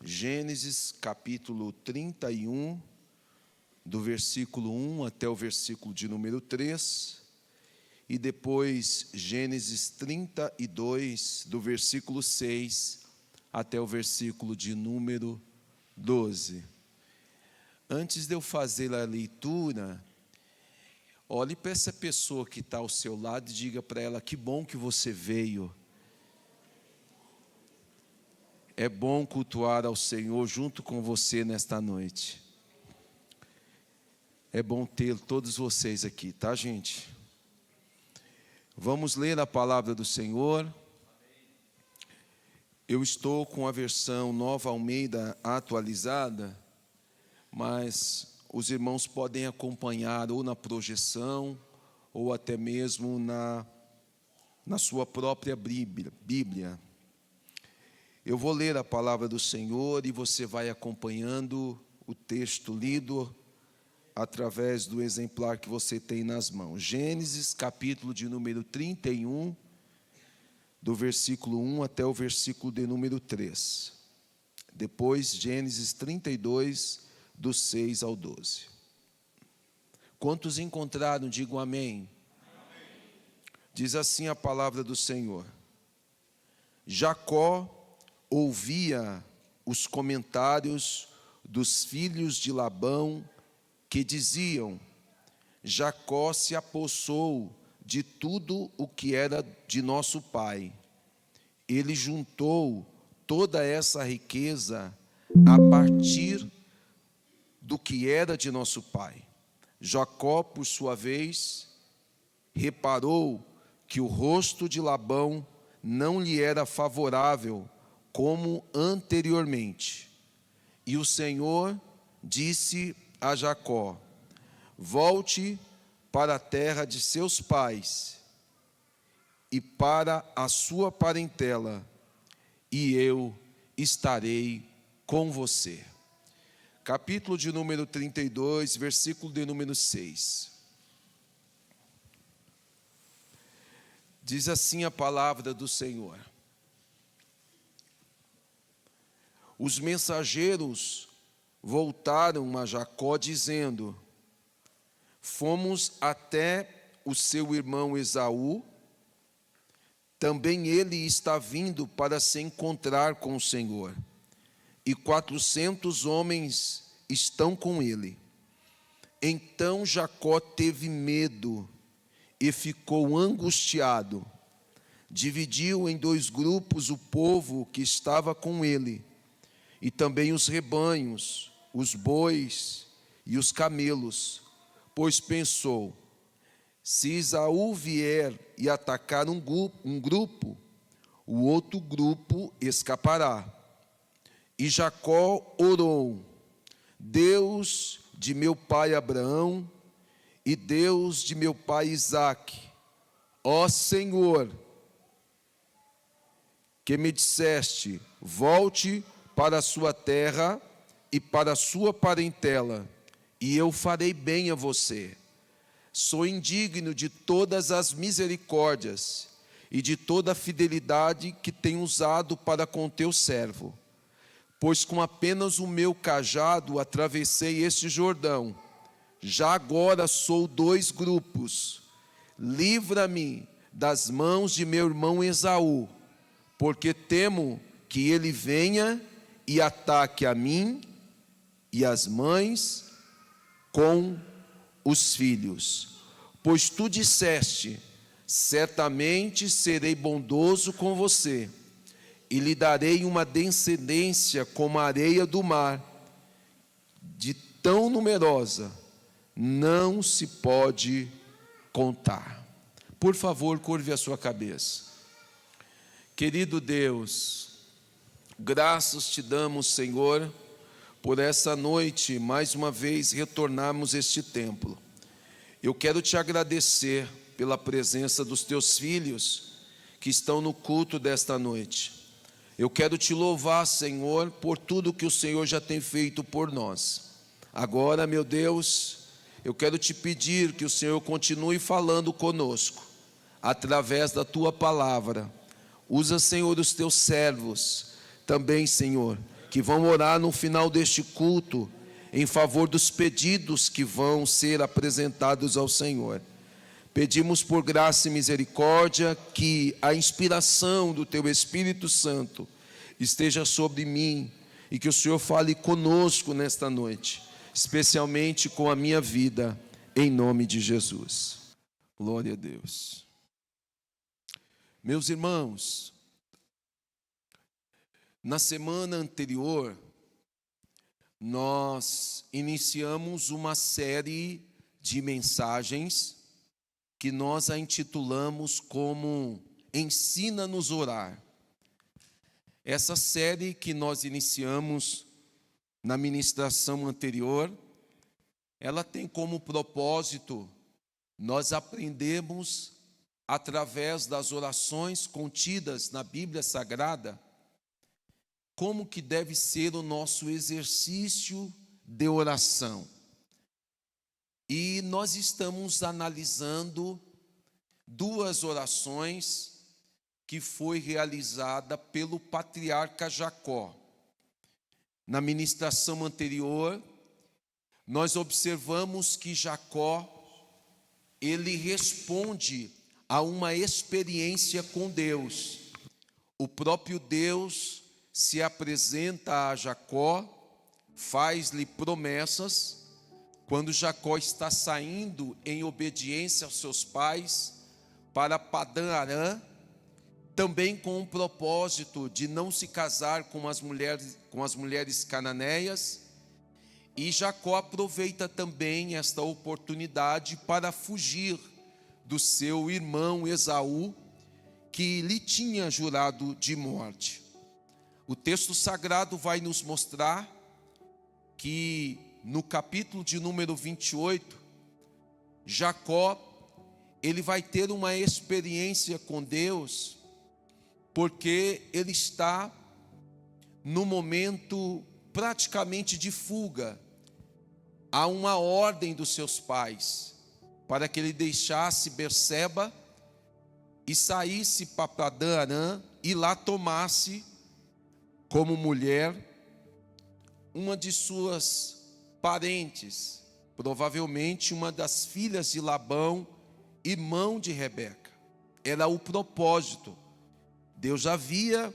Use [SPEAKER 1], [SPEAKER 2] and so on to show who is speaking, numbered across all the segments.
[SPEAKER 1] Gênesis capítulo 31, do versículo 1 até o versículo de número 3, e depois Gênesis 32, do versículo 6 até o versículo de número 12. Antes de eu fazer a leitura, olhe para essa pessoa que está ao seu lado e diga para ela: que bom que você veio. É bom cultuar ao Senhor junto com você nesta noite. É bom ter todos vocês aqui, tá, gente? Vamos ler a palavra do Senhor. Eu estou com a versão Nova Almeida atualizada, mas os irmãos podem acompanhar ou na projeção, ou até mesmo na sua própria Bíblia. Eu vou ler a palavra do Senhor e você vai acompanhando o texto lido através do exemplar que você tem nas mãos. Gênesis, capítulo de número 31, do versículo 1 até o versículo de número 3. Depois, Gênesis 32, do 6 ao 12. Quantos encontraram, digam amém. Diz assim a palavra do Senhor: Jacó ouvia os comentários dos filhos de Labão, que diziam: Jacó se apossou de tudo o que era de nosso pai. Ele juntou toda essa riqueza a partir do que era de nosso pai. Jacó, por sua vez, reparou que o rosto de Labão não lhe era favorável como anteriormente. E o Senhor disse a Jacó: volte para a terra de seus pais e para a sua parentela, e eu estarei com você. Capítulo de número 32, versículo de número 6. Diz assim a palavra do Senhor: os mensageiros voltaram a Jacó dizendo: fomos até o seu irmão Esaú, também ele está vindo para se encontrar com o Senhor, e 400 homens estão com ele. Então Jacó teve medo e ficou angustiado. Dividiu em 2 grupos o povo que estava com ele, e também os rebanhos, os bois e os camelos, pois pensou: se Esaú vier e atacar um grupo, o outro grupo escapará. E Jacó orou: Deus de meu pai Abraão e Deus de meu pai Isaque, ó Senhor, que me disseste: volte para a sua terra e para a sua parentela, e eu farei bem a você. Sou indigno de todas as misericórdias e de toda a fidelidade que tenho usado para com teu servo, pois com apenas o meu cajado atravessei este Jordão. Já agora sou 2 grupos. Livra-me das mãos de meu irmão Esaú, porque temo que ele venha e ataque a mim e as mães com os filhos. Pois tu disseste: certamente serei bondoso com você, e lhe darei uma descendência como a areia do mar, de tão numerosa, não se pode contar. Por favor, curve a sua cabeça. Querido Deus, graças te damos, Senhor, por essa noite, mais uma vez, retornarmos este templo. Eu quero te agradecer pela presença dos teus filhos que estão no culto desta noite. Eu quero te louvar, Senhor, por tudo que o Senhor já tem feito por nós. Agora, meu Deus, eu quero te pedir que o Senhor continue falando conosco, através da tua palavra. Usa, Senhor, os teus servos, também, Senhor, que vão orar no final deste culto em favor dos pedidos que vão ser apresentados ao Senhor. Pedimos por graça e misericórdia que a inspiração do Teu Espírito Santo esteja sobre mim e que o Senhor fale conosco nesta noite, especialmente com a minha vida, em nome de Jesus. Glória a Deus. Meus irmãos, na semana anterior, nós iniciamos uma série de mensagens que nós a intitulamos como Ensina-nos Orar. Essa série que nós iniciamos na ministração anterior, ela tem como propósito nós aprendermos, através das orações contidas na Bíblia Sagrada, como que deve ser o nosso exercício de oração. E nós estamos analisando duas orações que foi realizada pelo patriarca Jacó. Na ministração anterior, nós observamos que Jacó, ele responde a uma experiência com Deus. O próprio Deus se apresenta a Jacó, faz-lhe promessas. Quando Jacó está saindo em obediência aos seus pais para Padã-Arã, também com o propósito de não se casar com as mulheres cananeias, e Jacó aproveita também esta oportunidade para fugir do seu irmão Esaú, que lhe tinha jurado de morte. O texto sagrado vai nos mostrar que no capítulo de número 28, Jacó, ele vai ter uma experiência com Deus, porque ele está no momento praticamente de fuga. Há uma ordem dos seus pais para que ele deixasse Berseba e saísse para Padã-Arã e lá tomasse como mulher uma de suas parentes, provavelmente uma das filhas de Labão, irmão de Rebeca. Era o propósito. Deus já havia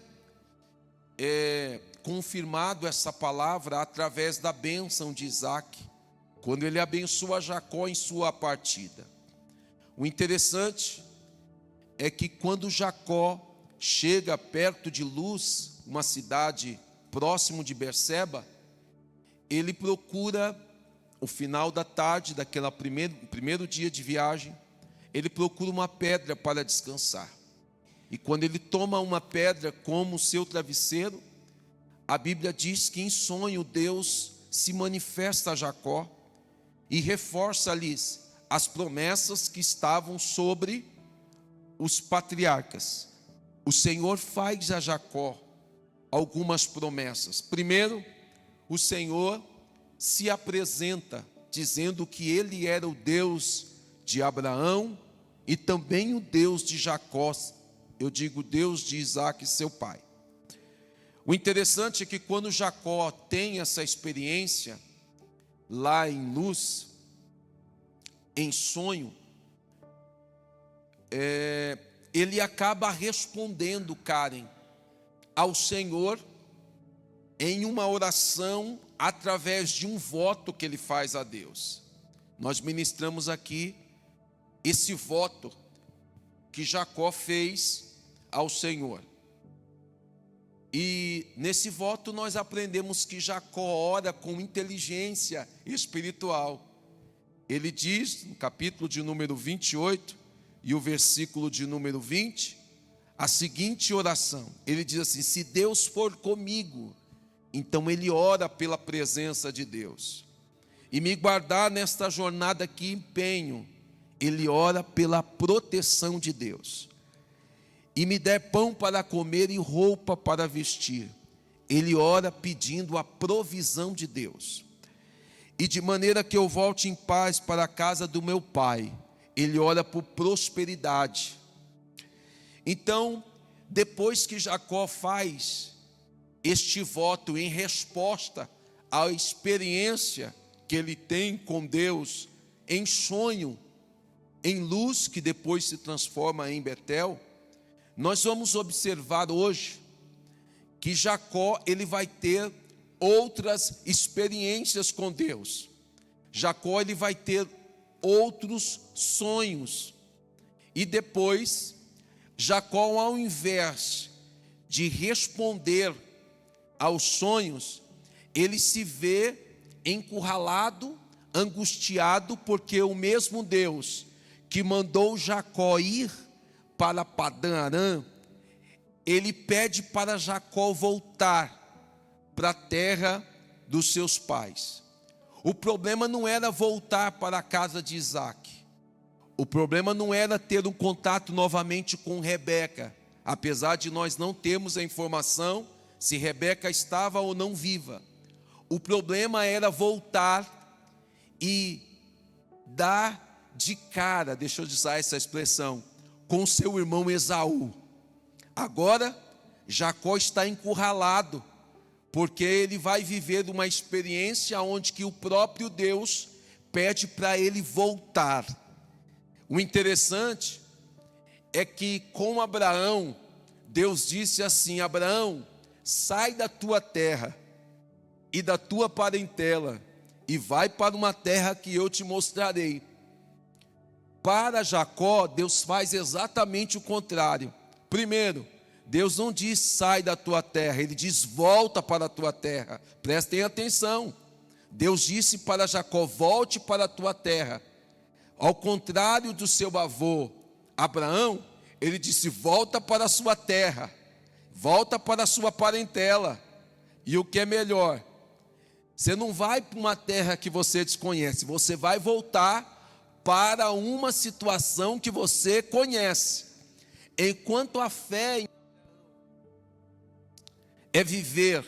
[SPEAKER 1] confirmado essa palavra através da bênção de Isaac, quando ele abençoa Jacó em sua partida. O interessante é que quando Jacó chega perto de Luz, uma cidade próximo de Berseba, ele procura, o final da tarde, daquele primeiro dia de viagem, ele procura uma pedra para descansar. E quando ele toma uma pedra como seu travesseiro, a Bíblia diz que em sonho Deus se manifesta a Jacó e reforça-lhes as promessas que estavam sobre os patriarcas. O Senhor faz a Jacó algumas promessas. Primeiro, o Senhor se apresenta dizendo que Ele era o Deus de Abraão e também o Deus de Jacó, eu digo Deus de Isaac, seu pai. O interessante é que quando Jacó tem essa experiência lá em Luz, em sonho, ele acaba respondendo, Karen, ao Senhor em uma oração através de um voto que ele faz a Deus. Nós ministramos aqui esse voto que Jacó fez ao Senhor. E nesse voto nós aprendemos que Jacó ora com inteligência espiritual. Ele diz, no capítulo de número 28 e o versículo de número 20, a seguinte oração. Ele diz assim: se Deus for comigo, então ele ora pela presença de Deus, e me guardar nesta jornada que empenho, ele ora pela proteção de Deus, e me der pão para comer e roupa para vestir, ele ora pedindo a provisão de Deus, e de maneira que eu volte em paz para a casa do meu pai, ele ora por prosperidade. Então, depois que Jacó faz este voto em resposta à experiência que ele tem com Deus em sonho, em luz que depois se transforma em Betel, nós vamos observar hoje que Jacó ele vai ter outras experiências com Deus. Jacó ele vai ter outros sonhos. E depois, Jacó, ao invés de responder aos sonhos, ele se vê encurralado, angustiado, porque o mesmo Deus que mandou Jacó ir para Padã-Arã, ele pede para Jacó voltar para a terra dos seus pais. O problema não era voltar para a casa de Isaac. O problema não era ter um contato novamente com Rebeca, apesar de nós não termos a informação se Rebeca estava ou não viva. O problema era voltar e dar de cara, deixa eu usar essa expressão, com seu irmão Esaú. Agora, Jacó está encurralado, porque ele vai viver uma experiência onde que o próprio Deus pede para ele voltar. O interessante é que com Abraão, Deus disse assim: Abraão, sai da tua terra e da tua parentela e vai para uma terra que eu te mostrarei. Para Jacó, Deus faz exatamente o contrário. Primeiro, Deus não diz sai da tua terra, Ele diz volta para a tua terra. Prestem atenção. Deus disse para Jacó: volte para a tua terra. Ao contrário do seu avô Abraão, ele disse: volta para a sua terra, volta para a sua parentela. E o que é melhor, você não vai para uma terra que você desconhece, você vai voltar para uma situação que você conhece. Enquanto a fé é viver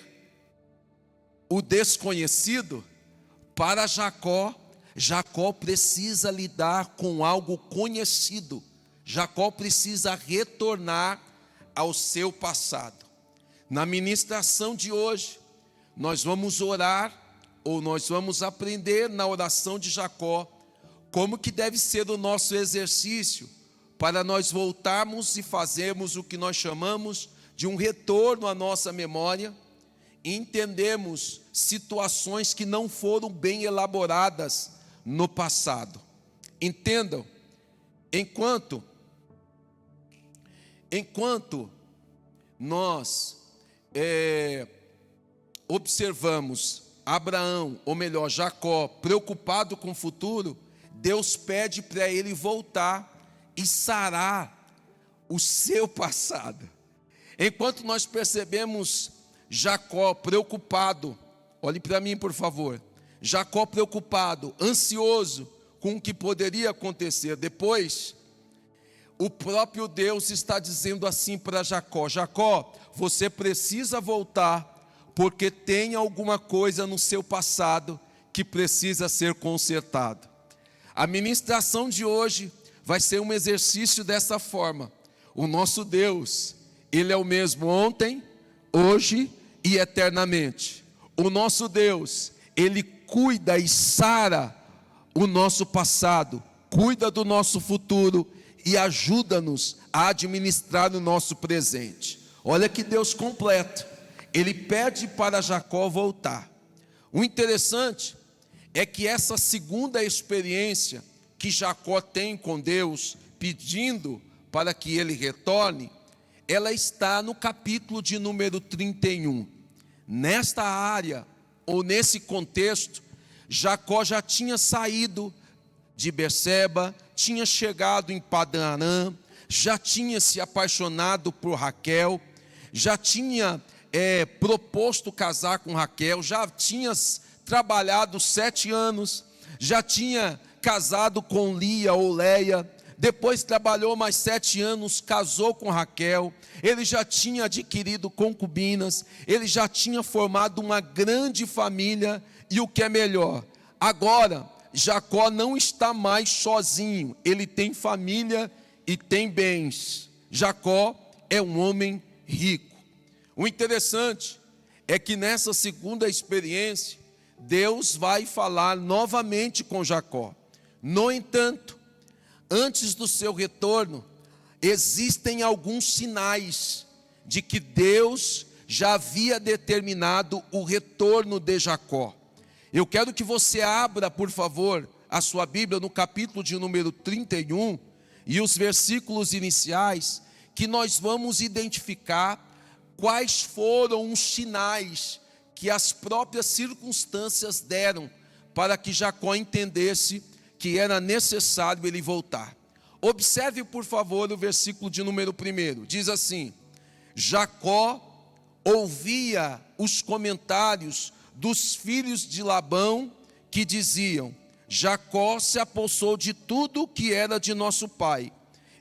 [SPEAKER 1] o desconhecido, para Jacó precisa lidar com algo conhecido. Jacó precisa retornar ao seu passado. Na ministração de hoje, nós vamos orar, ou nós vamos aprender na oração de Jacó, como que deve ser o nosso exercício, para nós voltarmos e fazermos o que nós chamamos de um retorno à nossa memória, e entendemos situações que não foram bem elaboradas no passado. Entendam, enquanto nós observamos Abraão, ou melhor, Jacó, preocupado com o futuro, Deus pede para ele voltar e sarar o seu passado. Enquanto nós percebemos Jacó preocupado, olhe para mim por favor, Jacó preocupado, ansioso com o que poderia acontecer depois, o próprio Deus está dizendo assim para Jacó: Jacó, você precisa voltar, porque tem alguma coisa no seu passado que precisa ser consertado. A ministração de hoje vai ser um exercício dessa forma. O nosso Deus, Ele é o mesmo ontem, hoje e eternamente. O nosso Deus, Ele cuida e sara o nosso passado, cuida do nosso futuro e ajuda-nos a administrar o nosso presente. Olha que Deus completo. Ele pede para Jacó voltar. O interessante é que essa segunda experiência que Jacó tem com Deus, pedindo para que ele retorne, ela está no capítulo de número 31. Nesta área, ou nesse contexto, Jacó já tinha saído de Berseba, tinha chegado em Padã-Arã, já tinha se apaixonado por Raquel, já tinha proposto casar com Raquel, já tinha trabalhado 7 anos, já tinha casado com Lia ou Leia, depois trabalhou mais 7 anos, casou com Raquel, ele já tinha adquirido concubinas, ele já tinha formado uma grande família, e o que é melhor, agora Jacó não está mais sozinho, ele tem família e tem bens. Jacó é um homem rico. O interessante é que nessa segunda experiência, Deus vai falar novamente com Jacó. No entanto, antes do seu retorno, existem alguns sinais de que Deus já havia determinado o retorno de Jacó. Eu quero que você abra, por favor, a sua Bíblia no capítulo de número 31 e os versículos iniciais, que nós vamos identificar quais foram os sinais que as próprias circunstâncias deram para que Jacó entendesse que era necessário ele voltar. Observe, por favor, o versículo de número 1. Diz assim: Jacó ouvia os comentários dos filhos de Labão que diziam: Jacó se apossou de tudo que era de nosso pai.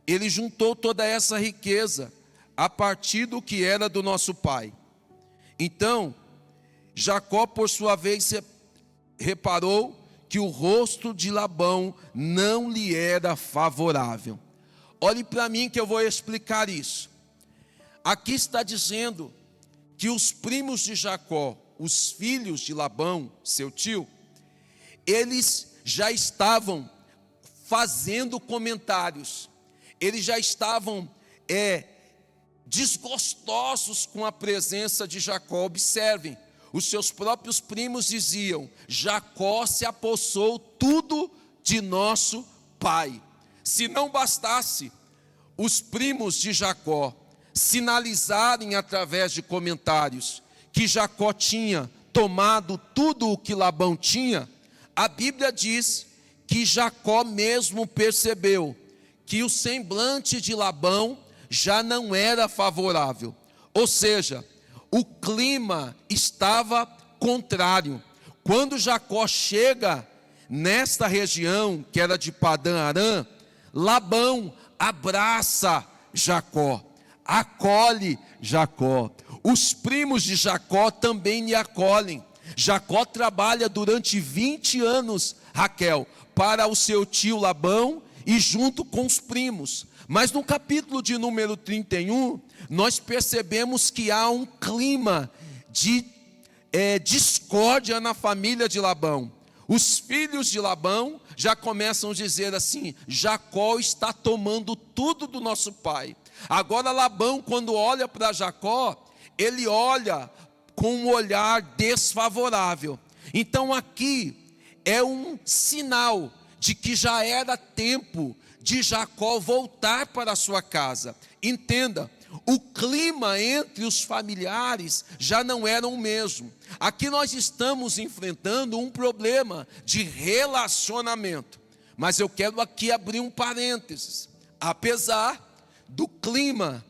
[SPEAKER 1] Ele juntou toda essa riqueza a partir do que era do nosso pai. Então, Jacó, por sua vez, reparou que o rosto de Labão não lhe era favorável. Olhe para mim que eu vou explicar isso. Aqui está dizendo que os primos de Jacó, os filhos de Labão, seu tio, eles já estavam fazendo comentários, eles já estavam desgostosos com a presença de Jacó. Observem, os seus próprios primos diziam: Jacó se apossou tudo de nosso pai. Se não bastasse os primos de Jacó sinalizarem através de comentários que Jacó tinha tomado tudo o que Labão tinha, a Bíblia diz que Jacó mesmo percebeu que o semblante de Labão já não era favorável. Ou seja, o clima estava contrário. Quando Jacó chega nesta região, que era de Padã-Arã, Labão abraça Jacó, acolhe Jacó. Os primos de Jacó também lhe acolhem. Jacó trabalha durante 20 anos, Raquel, para o seu tio Labão e junto com os primos. Mas no capítulo de número 31, nós percebemos que há um clima de discórdia na família de Labão. Os filhos de Labão já começam a dizer assim: Jacó está tomando tudo do nosso pai. Agora Labão, quando olha para Jacó, ele olha com um olhar desfavorável. Então aqui é um sinal de que já era tempo de Jacó voltar para a sua casa. Entenda, o clima entre os familiares já não era o mesmo. Aqui nós estamos enfrentando um problema de relacionamento. Mas eu quero aqui abrir um parênteses. Apesar do clima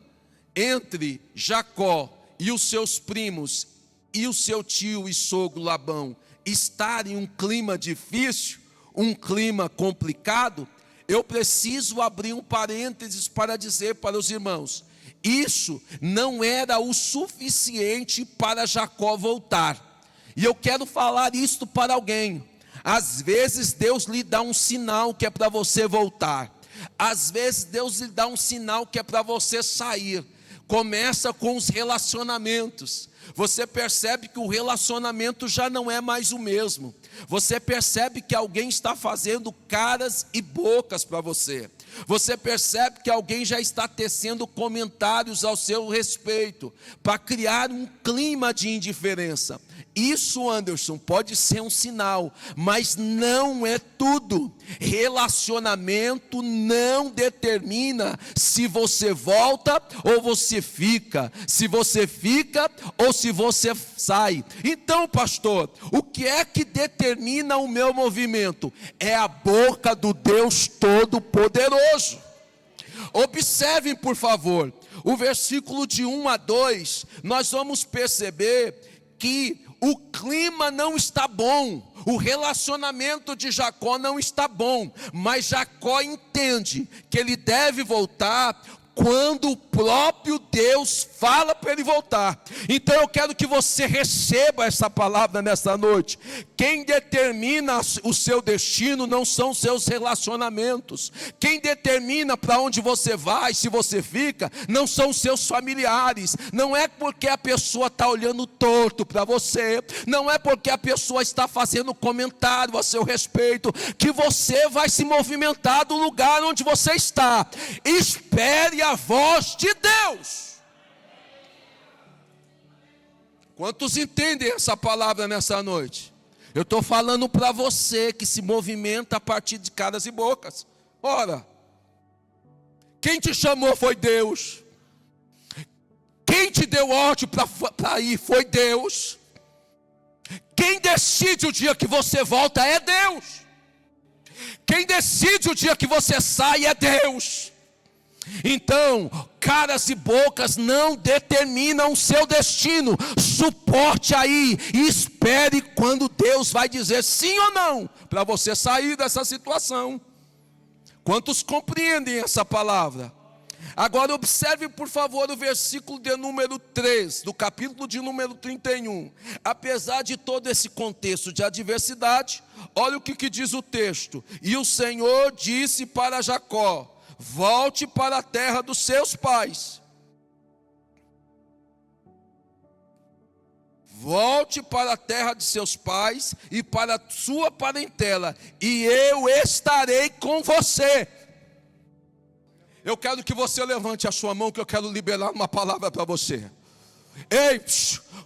[SPEAKER 1] entre Jacó e os seus primos e o seu tio e sogro Labão estar em um clima difícil, um clima complicado, eu preciso abrir um parênteses para dizer para os irmãos: isso não era o suficiente para Jacó voltar. E eu quero falar isto para alguém. Às vezes Deus lhe dá um sinal que é para você voltar. Às vezes Deus lhe dá um sinal que é para você sair. Começa com os relacionamentos. Você percebe que o relacionamento já não é mais o mesmo. Você percebe que alguém está fazendo caras e bocas para você. Você percebe que alguém já está tecendo comentários ao seu respeito, para criar um clima de indiferença. Isso, Anderson, pode ser um sinal, mas não é tudo. Relacionamento não determina se você volta ou você fica, se você fica ou se você sai. Então, pastor, o que é que determina o meu movimento? É a boca do Deus Todo-Poderoso. Observem, por favor, o versículo de 1 a 2, nós vamos perceber que o clima não está bom, o relacionamento de Jacó não está bom, mas Jacó entende que ele deve voltar quando o próprio Deus fala para ele voltar. Então eu quero que você receba essa palavra nessa noite. Quem determina o seu destino não são seus relacionamentos. Quem determina para onde você vai, se você fica, não são seus familiares. Não é porque a pessoa está olhando torto para você, não é porque a pessoa está fazendo comentário a seu respeito, que você vai se movimentar do lugar onde você está. Espere a voz de Deus. Quantos entendem essa palavra nessa noite? Eu estou falando para você que se movimenta a partir de caras e bocas. Ora, quem te chamou foi Deus. Quem te deu ordem para ir foi Deus. Quem decide o dia que você volta é Deus. Quem decide o dia que você sai é Deus. Então, caras e bocas não determinam o seu destino. Suporte aí e espere quando Deus vai dizer sim ou não, para você sair dessa situação. Quantos compreendem essa palavra? Agora observe por favor o versículo de número 3, do capítulo de número 31. Apesar de todo esse contexto de adversidade, olha o que diz o texto. E o Senhor disse para Jacó: volte para a terra dos seus pais. Volte para a terra de seus pais e para a sua parentela, e eu estarei com você. Eu quero que você levante a sua mão, que eu quero liberar uma palavra para você. Ei,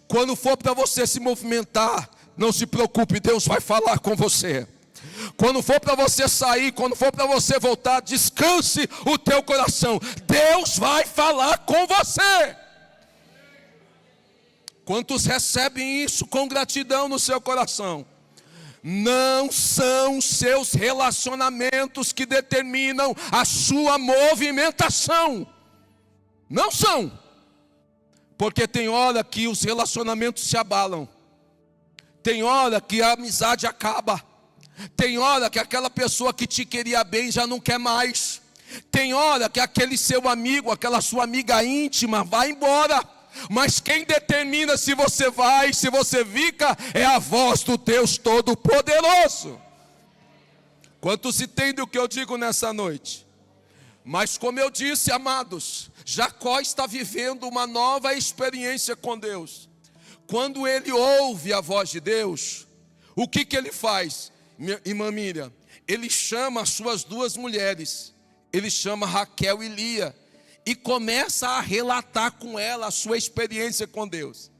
[SPEAKER 1] quando for para você se movimentar, não se preocupe, Deus vai falar com você. Quando for para você sair, quando for para você voltar, descanse o teu coração. Deus vai falar com você. Quantos recebem isso com gratidão no seu coração? Não são seus relacionamentos que determinam a sua movimentação. Não são. Porque tem hora que os relacionamentos se abalam. Tem hora que a amizade acaba. Tem hora que aquela pessoa que te queria bem já não quer mais. Tem hora que aquele seu amigo, aquela sua amiga íntima vai embora. Mas quem determina se você vai, se você fica, é a voz do Deus Todo-Poderoso. Quantos entendem o que eu digo nessa noite? Mas como eu disse, amados, Jacó está vivendo uma nova experiência com Deus. Quando ele ouve a voz de Deus, o que ele faz, irmã Miriam? Ele chama as suas duas mulheres, ele chama Raquel e Lia, e começa a relatar com ela a sua experiência com Deus.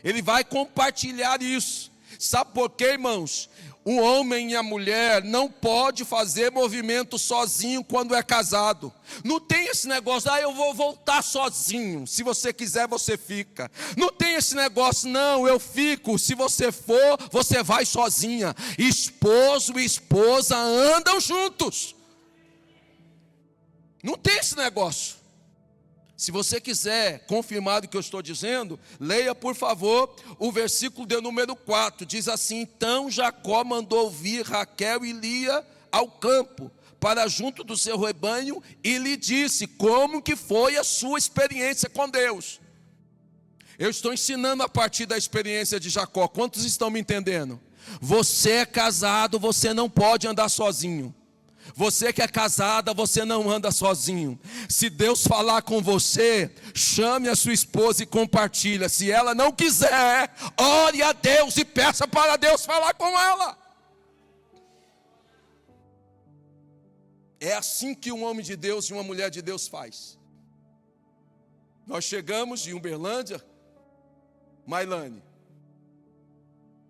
[SPEAKER 1] Ele vai compartilhar isso. Sabe por quê, irmãos? O homem e a mulher não pode fazer movimento sozinho quando é casado. Não tem esse negócio, eu vou voltar sozinho. Se você quiser, você fica. Não tem esse negócio, não, eu fico. Se você for, você vai sozinha. Esposo e esposa andam juntos. Não tem esse negócio. Se você quiser confirmar o que eu estou dizendo, leia por favor o versículo de número 4. Diz assim: então Jacó mandou vir Raquel e Lia ao campo, para junto do seu rebanho, e lhe disse como que foi a sua experiência com Deus. Eu estou ensinando a partir da experiência de Jacó. Quantos estão me entendendo? Você é casado, você não pode andar sozinho. Você que é casada, você não anda sozinho. Se Deus falar com você, chame a sua esposa e compartilha. Se ela não quiser, ore a Deus e peça para Deus falar com ela. É assim que um homem de Deus e uma mulher de Deus faz. Nós chegamos de Uberlândia, Mailane,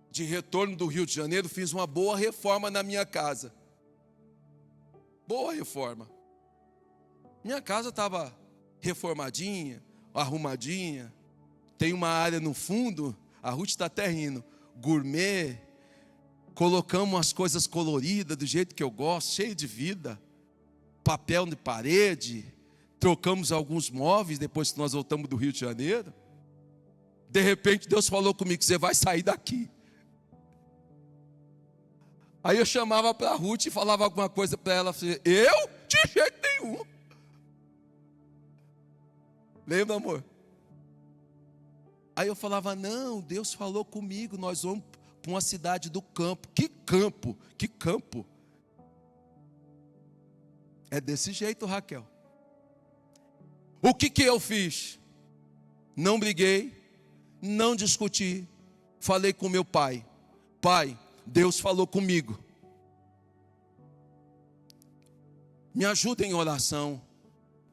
[SPEAKER 1] de retorno do Rio de Janeiro, fiz uma boa reforma na minha casa. Boa reforma. Minha casa estava reformadinha, arrumadinha. Tem uma área no fundo, a Ruth está até rindo, gourmet. Colocamos as coisas coloridas do jeito que eu gosto, cheio de vida. Papel de parede. Trocamos alguns móveis depois que nós voltamos do Rio de Janeiro. De repente Deus falou comigo: você vai sair daqui. Aí eu chamava para a Ruth e falava alguma coisa para ela. Eu? De jeito nenhum. Lembra, amor? Aí eu falava, não, Deus falou comigo, nós vamos para uma cidade do campo. Que campo? Que campo? É desse jeito, Raquel. O que eu fiz? Não briguei, não discuti. Falei com meu pai. Pai, Deus falou comigo. Me ajuda em oração,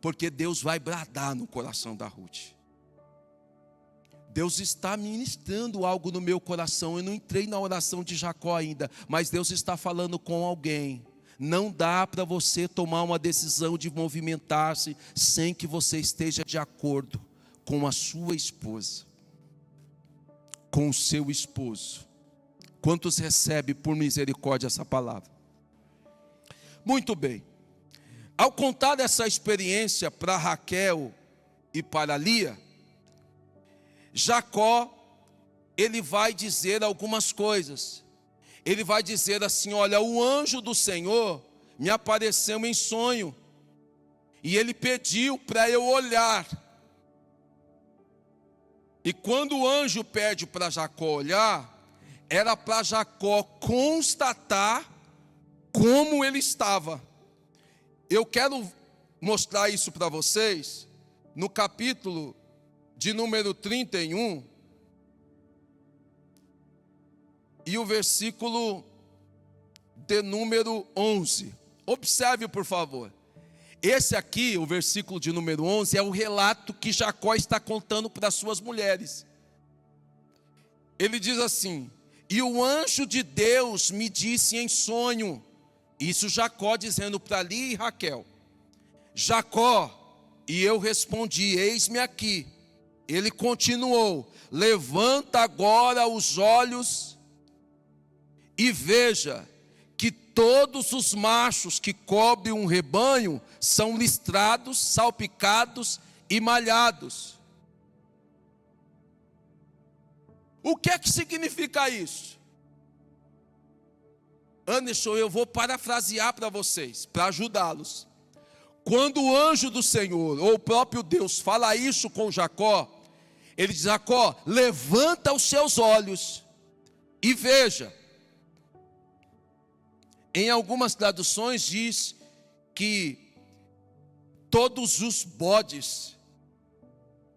[SPEAKER 1] porque Deus vai bradar no coração da Ruth. Deus está ministrando algo no meu coração. Eu não entrei na oração de Jacó ainda, mas Deus está falando com alguém. Não dá para você tomar uma decisão de movimentar-se sem que você esteja de acordo com a sua esposa, com o seu esposo. Quantos recebem por misericórdia essa palavra? Muito bem. Ao contar essa experiência para Raquel e para Lia, Jacó, ele vai dizer algumas coisas. Ele vai dizer assim, olha, o anjo do Senhor me apareceu em sonho, e ele pediu para eu olhar. E quando o anjo pede para Jacó olhar, era para Jacó constatar como ele estava. Eu quero mostrar isso para vocês no capítulo de número 31 e o versículo de número 11. Observe, por favor. Esse aqui, o versículo de número 11, é o relato que Jacó está contando para as suas mulheres. Ele diz assim: e o anjo de Deus me disse em sonho. Isso Jacó dizendo para Lia e Raquel. Jacó, e eu respondi, eis-me aqui. Ele continuou, levanta agora os olhos e veja que todos os machos que cobrem um rebanho são listrados, salpicados e malhados. O que é que significa isso? Anderson, eu vou parafrasear para vocês, para ajudá-los. Quando o anjo do Senhor, ou o próprio Deus, fala isso com Jacó, ele diz, Jacó, levanta os seus olhos e veja. Em algumas traduções diz que todos os bodes.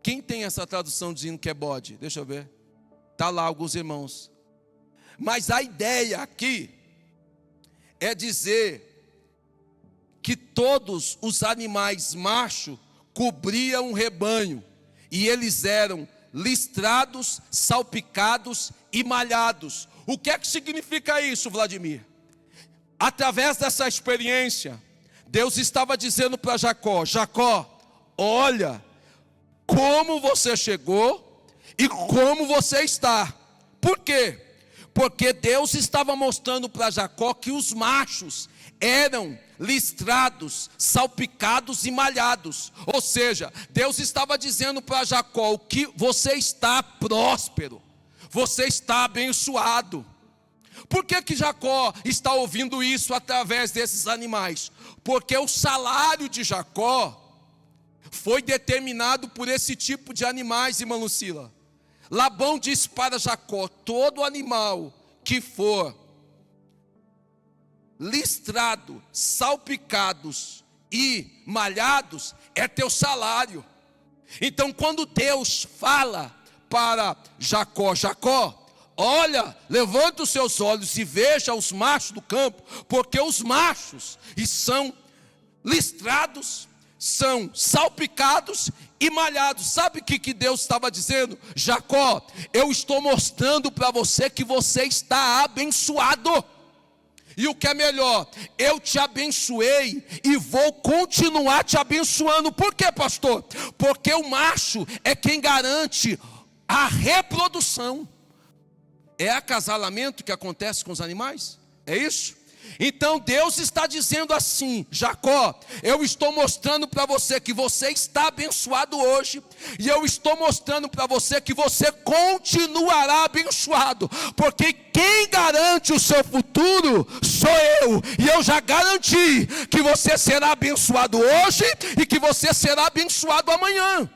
[SPEAKER 1] Quem tem essa tradução dizendo que é bode? Deixa eu ver. Está lá alguns irmãos. Mas a ideia aqui é dizer que todos os animais machos cobriam um rebanho, e eles eram listrados, salpicados e malhados. O que é que significa isso, Vladimir? Através dessa experiência, Deus estava dizendo para Jacó, Jacó, olha como você chegou e como você está. Por quê? Porque Deus estava mostrando para Jacó que os machos eram listrados, salpicados e malhados. Ou seja, Deus estava dizendo para Jacó que você está próspero, você está abençoado. Por que Jacó está ouvindo isso através desses animais? Porque o salário de Jacó foi determinado por esse tipo de animais, irmã Lucila. Labão disse para Jacó, todo animal que for listrado, salpicados e malhados, é teu salário. Então quando Deus fala para Jacó, Jacó, olha, levanta os seus olhos e veja os machos do campo, porque os machos são listrados, são salpicados e malhados. Sabe o que Deus estava dizendo? Jacó, eu estou mostrando para você que você está abençoado. E o que é melhor, eu te abençoei e vou continuar te abençoando. Por quê, pastor? Porque o macho é quem garante a reprodução. É acasalamento que acontece com os animais? É isso? Então Deus está dizendo assim, Jacó, eu estou mostrando para você que você está abençoado hoje, e eu estou mostrando para você que você continuará abençoado, porque quem garante o seu futuro sou eu, e eu já garanti que você será abençoado hoje, e que você será abençoado amanhã.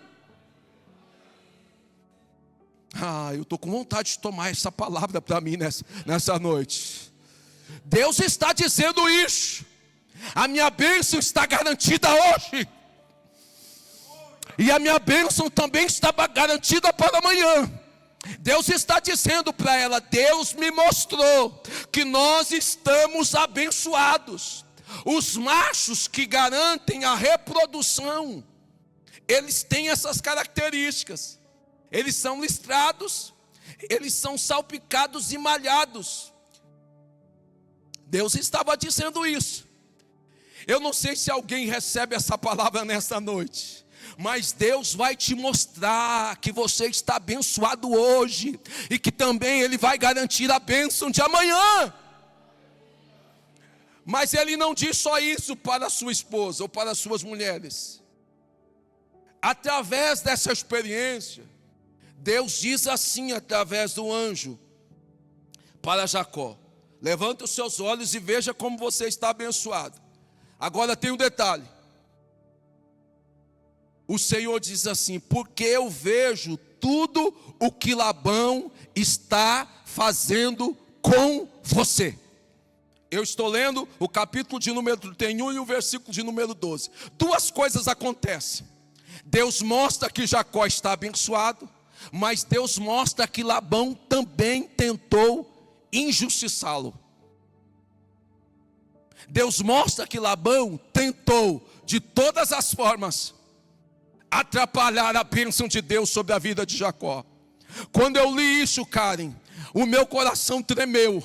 [SPEAKER 1] Eu estou com vontade de tomar essa palavra para mim nessa noite. Deus está dizendo isso. A minha bênção está garantida hoje. E a minha bênção também está garantida para amanhã. Deus está dizendo para ela: Deus me mostrou que nós estamos abençoados. Os machos que garantem a reprodução, eles têm essas características. Eles são listrados, eles são salpicados e malhados. Deus estava dizendo isso. Eu não sei se alguém recebe essa palavra nessa noite, mas Deus vai te mostrar que você está abençoado hoje, e que também Ele vai garantir a bênção de amanhã. Mas Ele não diz só isso para a sua esposa ou para as suas mulheres. Através dessa experiência, Deus diz assim através do anjo para Jacó: levanta os seus olhos e veja como você está abençoado. Agora tem um detalhe. O Senhor diz assim: porque eu vejo tudo o que Labão está fazendo com você. Eu estou lendo o capítulo de número 31 e o versículo de número 12. Duas coisas acontecem. Deus mostra que Jacó está abençoado, mas Deus mostra que Labão também tentou injustiçá-lo. Deus mostra que Labão tentou de todas as formas atrapalhar a bênção de Deus sobre a vida de Jacó. Quando eu li isso, Karen, o meu coração tremeu.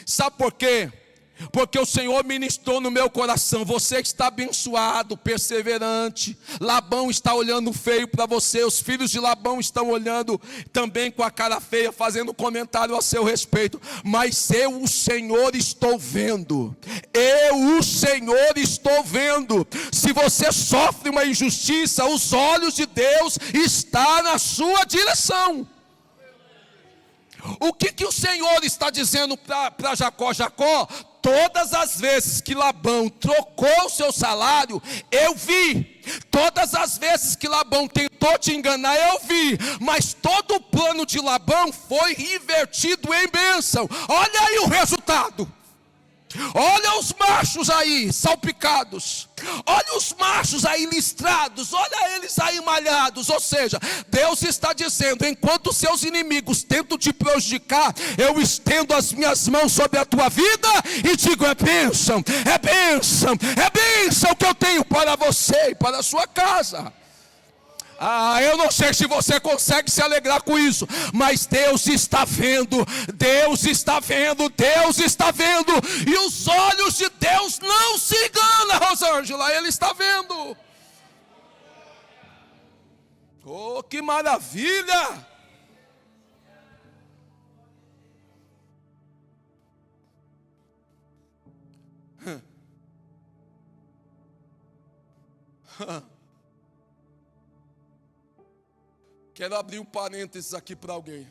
[SPEAKER 1] Sabe por quê? Porque o Senhor ministrou no meu coração: você está abençoado, perseverante. Labão está olhando feio para você. Os filhos de Labão estão olhando também com a cara feia, fazendo comentário a seu respeito. Mas eu, o Senhor, estou vendo. Eu, o Senhor, estou vendo. Se você sofre uma injustiça, os olhos de Deus estão na sua direção. O que o Senhor está dizendo para Jacó? Jacó, todas as vezes que Labão trocou o seu salário, eu vi. Todas as vezes que Labão tentou te enganar, eu vi. Mas todo o plano de Labão foi invertido em bênção. Olha aí o resultado. Olha os machos aí salpicados, olha os machos aí listrados, olha eles aí malhados. Ou seja, Deus está dizendo: enquanto seus inimigos tentam te prejudicar, eu estendo as minhas mãos sobre a tua vida e digo: é bênção, é bênção, é bênção que eu tenho para você e para a sua casa. Eu não sei se você consegue se alegrar com isso, mas Deus está vendo, Deus está vendo, Deus está vendo. E os olhos de Deus não se enganam, Rosângela, Ele está vendo. Oh, que maravilha! Quero abrir um parênteses aqui para alguém.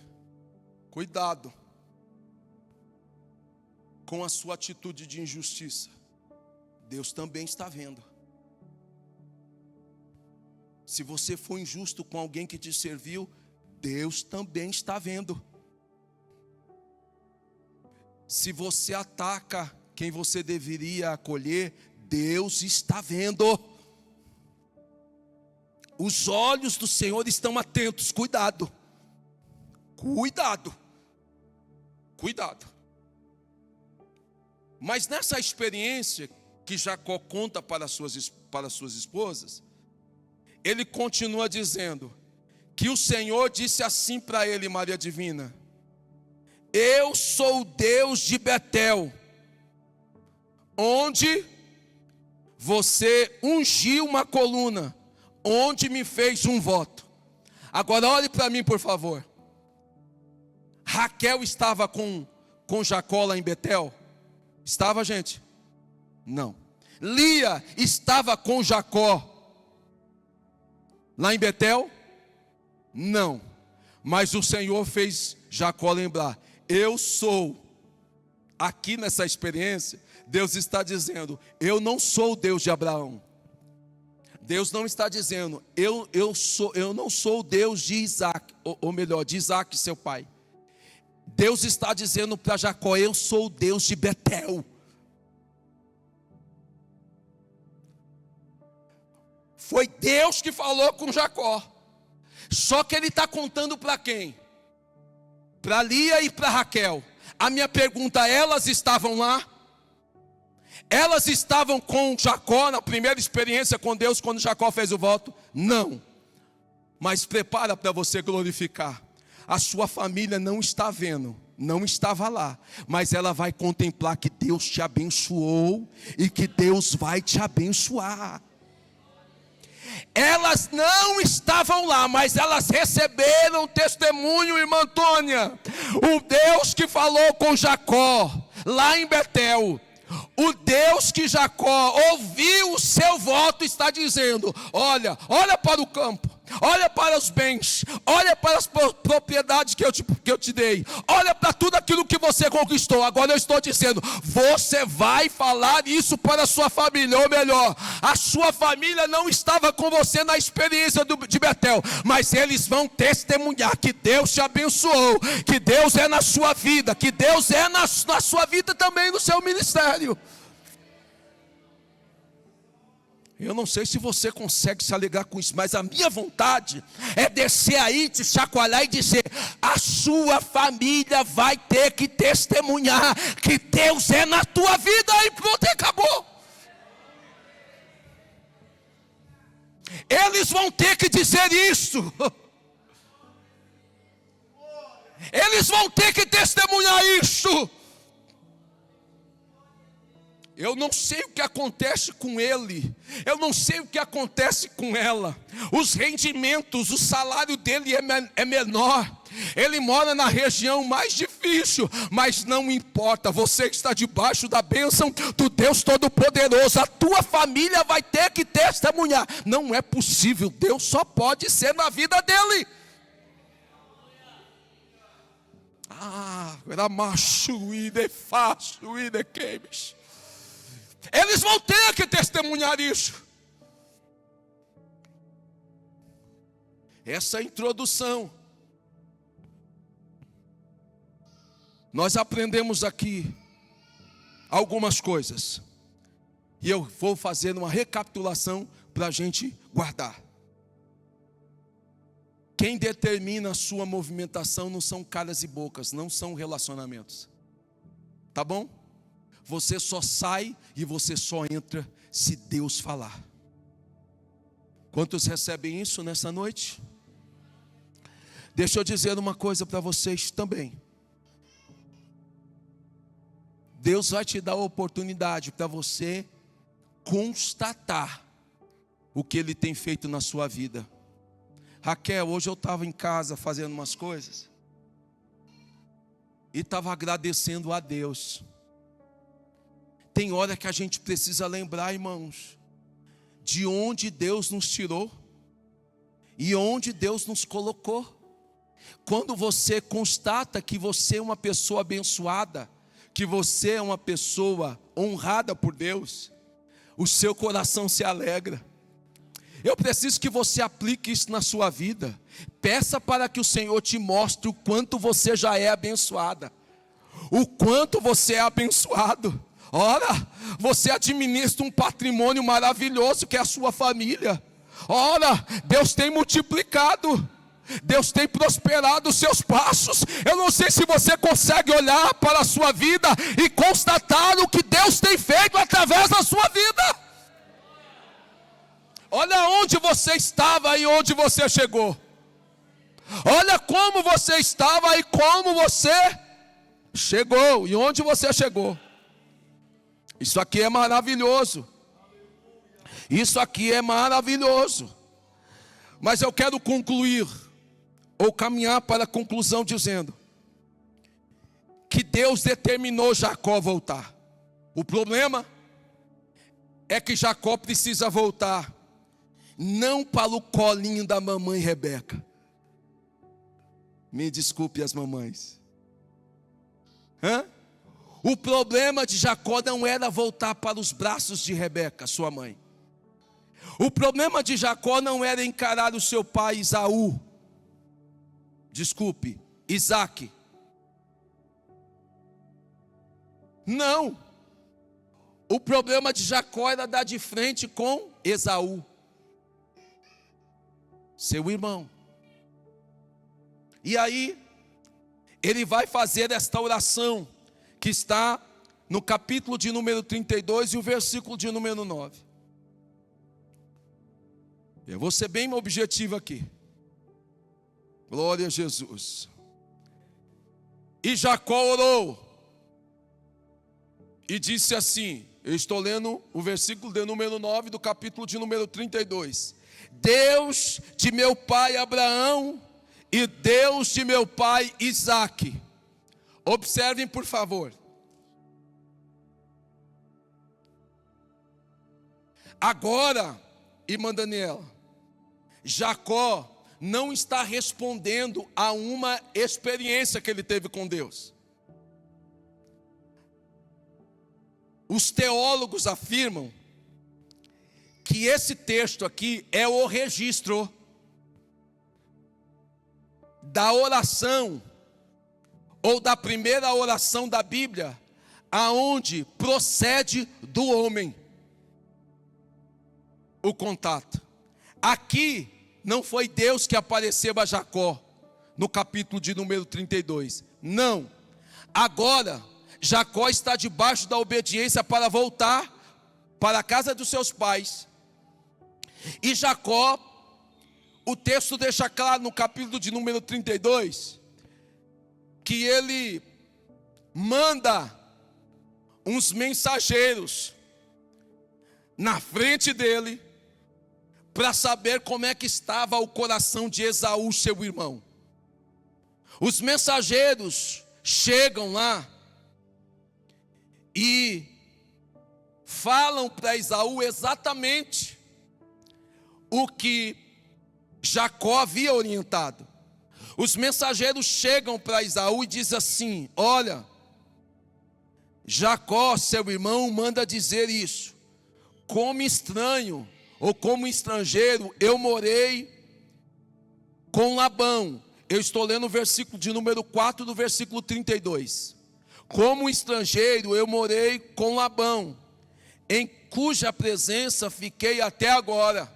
[SPEAKER 1] Cuidado com a sua atitude de injustiça. Deus também está vendo. Se você for injusto com alguém que te serviu, Deus também está vendo. Se você ataca quem você deveria acolher, Deus está vendo. Os olhos do Senhor estão atentos. Cuidado. Cuidado. Cuidado. Mas nessa experiência que Jacó conta para suas esposas, ele continua dizendo que o Senhor disse assim para ele, Maria Divina: eu sou o Deus de Betel, onde você ungiu uma coluna, onde me fez um voto. Agora olhe para mim, por favor. Raquel estava com Jacó lá em Betel? Estava, gente? Não. Lia estava com Jacó lá em Betel? Não. Mas o Senhor fez Jacó lembrar: eu sou. Aqui nessa experiência, Deus está dizendo: eu não sou o Deus de Abraão. Deus não está dizendo, eu não sou o Deus de Isaac, ou melhor, de Isaac, seu pai. Deus está dizendo para Jacó, eu sou o Deus de Betel. Foi Deus que falou com Jacó. Só que ele está contando para quem? Para Lia e para Raquel. A minha pergunta, elas estavam lá? Elas estavam com Jacó na primeira experiência com Deus, quando Jacó fez o voto? Não. Mas prepara para você glorificar. A sua família não está vendo, não estava lá, mas ela vai contemplar que Deus te abençoou e que Deus vai te abençoar. Elas não estavam lá, mas elas receberam testemunho, irmã Antônia. O Deus que falou com Jacó, lá em Betel, o Deus que Jacó ouviu o seu voto, está dizendo: olha para o campo, olha para os bens, olha para as propriedades que eu te dei, olha para tudo aquilo que você conquistou. Agora eu estou dizendo, você vai falar isso para a sua família, ou melhor, a sua família não estava com você na experiência de Betel, mas eles vão testemunhar que Deus te abençoou, que Deus é na sua vida, que Deus é na sua vida também, no seu ministério. Eu não sei se você consegue se alegrar com isso, mas a minha vontade é descer aí, te chacoalhar e dizer: a sua família vai ter que testemunhar que Deus é na tua vida, e pronto, acabou. Eles vão ter que dizer isso. Eles vão ter que testemunhar isso. Eu não sei o que acontece com ele, eu não sei o que acontece com ela. Os rendimentos, o salário dele é menor. Ele mora na região mais difícil, mas não importa, você está debaixo da bênção do Deus Todo-Poderoso. A tua família vai ter que testemunhar. Não é possível, Deus só pode ser na vida dele. Era macho e de fácil e de queimes. Eles vão ter que testemunhar isso. Essa é a introdução. Nós aprendemos aqui algumas coisas. E eu vou fazer uma recapitulação para a gente guardar. Quem determina a sua movimentação não são caras e bocas, não são relacionamentos. Tá bom? Você só sai e você só entra se Deus falar. Quantos recebem isso nessa noite? Deixa eu dizer uma coisa para vocês também. Deus vai te dar a oportunidade para você constatar o que Ele tem feito na sua vida. Raquel, hoje eu estava em casa fazendo umas coisas e estava agradecendo a Deus. Tem hora que a gente precisa lembrar, irmãos, de onde Deus nos tirou e onde Deus nos colocou. Quando você constata que você é uma pessoa abençoada, que você é uma pessoa honrada por Deus, o seu coração se alegra. Eu preciso que você aplique isso na sua vida. Peça para que o Senhor te mostre o quanto você já é abençoada, o quanto você é abençoado. Ora, você administra um patrimônio maravilhoso que é a sua família. Ora, Deus tem multiplicado, Deus tem prosperado os seus passos. Eu não sei se você consegue olhar para a sua vida e constatar o que Deus tem feito através da sua vida. Olha onde você estava e onde você chegou. Olha como você estava e como você chegou e onde você chegou. Isso aqui é maravilhoso. Isso aqui é maravilhoso. Mas eu quero concluir, ou caminhar para a conclusão dizendo que Deus determinou Jacó voltar. O problema é que Jacó precisa voltar, não para o colinho da mamãe Rebeca. Me desculpe as mamães. O problema de Jacó não era voltar para os braços de Rebeca, sua mãe. O problema de Jacó não era encarar o seu pai Isaac. Não. O problema de Jacó era dar de frente com Esaú, seu irmão. E aí, ele vai fazer esta oração, que está no capítulo de número 32 e o versículo de número 9. Eu vou ser bem objetivo aqui. Glória a Jesus. E Jacó orou e disse assim, eu estou lendo o versículo de número 9 do capítulo de número 32. Deus de meu pai Abraão e Deus de meu pai Isaque. Observem, por favor. Agora, irmã Daniela, Jacó não está respondendo a uma experiência que ele teve com Deus. Os teólogos afirmam que esse texto aqui é o registro da oração, ou da primeira oração da Bíblia, aonde procede do homem o contato. Aqui não foi Deus que apareceu a Jacó no capítulo de número 32. Não. Agora Jacó está debaixo da obediência para voltar para a casa dos seus pais. E Jacó, o texto deixa claro no capítulo de número 32, que ele manda uns mensageiros na frente dele, para saber como é que estava o coração de Esaú, seu irmão. Os mensageiros chegam lá e falam para Esaú exatamente o que Jacó havia orientado. Os mensageiros chegam para Esaú e dizem assim: olha, Jacó, seu irmão, manda dizer isso. Como estranho, ou como estrangeiro, eu morei com Labão. Eu estou lendo o versículo de número 4 do versículo 32. Como estrangeiro, eu morei com Labão, em cuja presença fiquei até agora.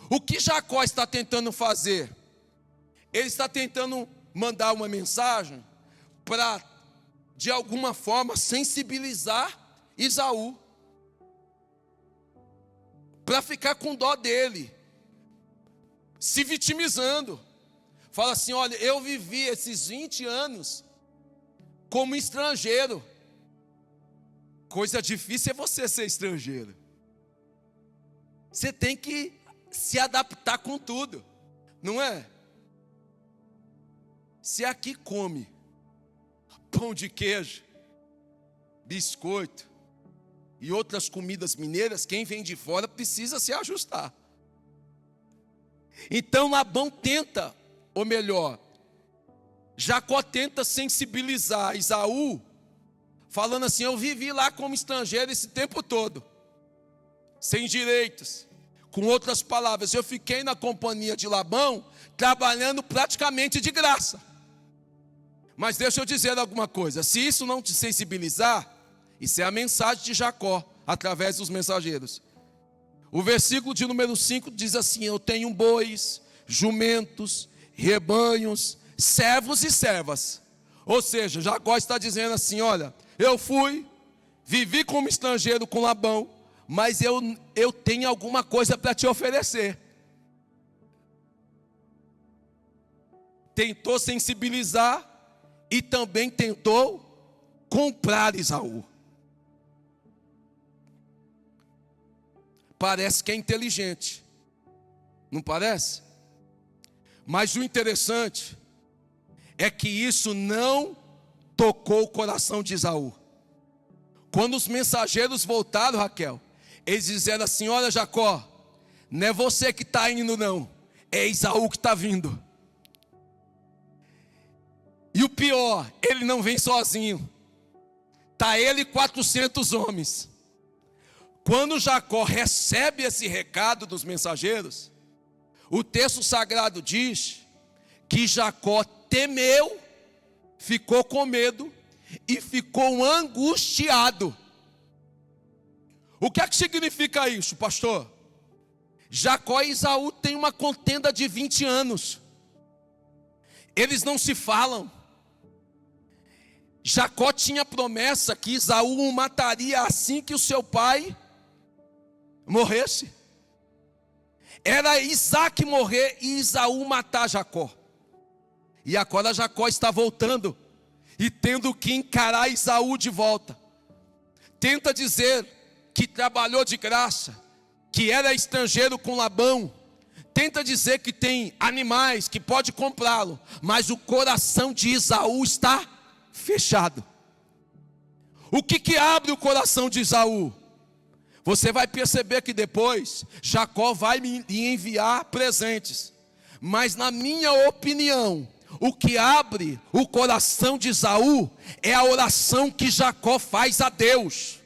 [SPEAKER 1] O que Jacó está tentando fazer? Ele está tentando mandar uma mensagem para, de alguma forma, sensibilizar Esaú, para ficar com dó dele, se vitimizando. Fala assim: olha, eu vivi esses 20 anos como estrangeiro. Coisa difícil é você ser estrangeiro. Você tem que se adaptar com tudo, não é? Se aqui come pão de queijo, biscoito e outras comidas mineiras, quem vem de fora precisa se ajustar. Então Labão tenta, ou melhor, Jacó tenta sensibilizar Esaú, falando assim: eu vivi lá como estrangeiro esse tempo todo, sem direitos. Com outras palavras, eu fiquei na companhia de Labão, trabalhando praticamente de graça. Mas deixa eu dizer alguma coisa: se isso não te sensibilizar, isso é a mensagem de Jacó, através dos mensageiros. O versículo de número 5 diz assim: eu tenho bois, jumentos, rebanhos, servos e servas. Ou seja, Jacó está dizendo assim: olha, eu vivi como estrangeiro com Labão, mas eu tenho alguma coisa para te oferecer. Tentou sensibilizar e também tentou comprar Esaú. Parece que é inteligente, não parece? Mas o interessante é que isso não tocou o coração de Esaú. Quando os mensageiros voltaram, Raquel, eles disseram assim: olha, Jacó, não é você que está indo não, é Esaú que está vindo. E o pior, ele não vem sozinho, está ele e 400 homens. Quando Jacó recebe esse recado dos mensageiros, o texto sagrado diz que Jacó temeu, ficou com medo e ficou angustiado. O que é que significa isso, pastor? Jacó e Esaú têm uma contenda de 20 anos. Eles não se falam. Jacó tinha promessa que Esaú o mataria assim que o seu pai morresse. Era Isaac morrer e Esaú matar Jacó. E agora Jacó está voltando e tendo que encarar Esaú de volta. Tenta dizer que trabalhou de graça, que era estrangeiro com Labão. Tenta dizer que tem animais, que pode comprá-lo. Mas o coração de Esaú está fechado. O que abre o coração de Esaú? Você vai perceber que depois Jacó vai lhe enviar presentes. Mas na minha opinião, o que abre o coração de Esaú é a oração que Jacó faz a Deus.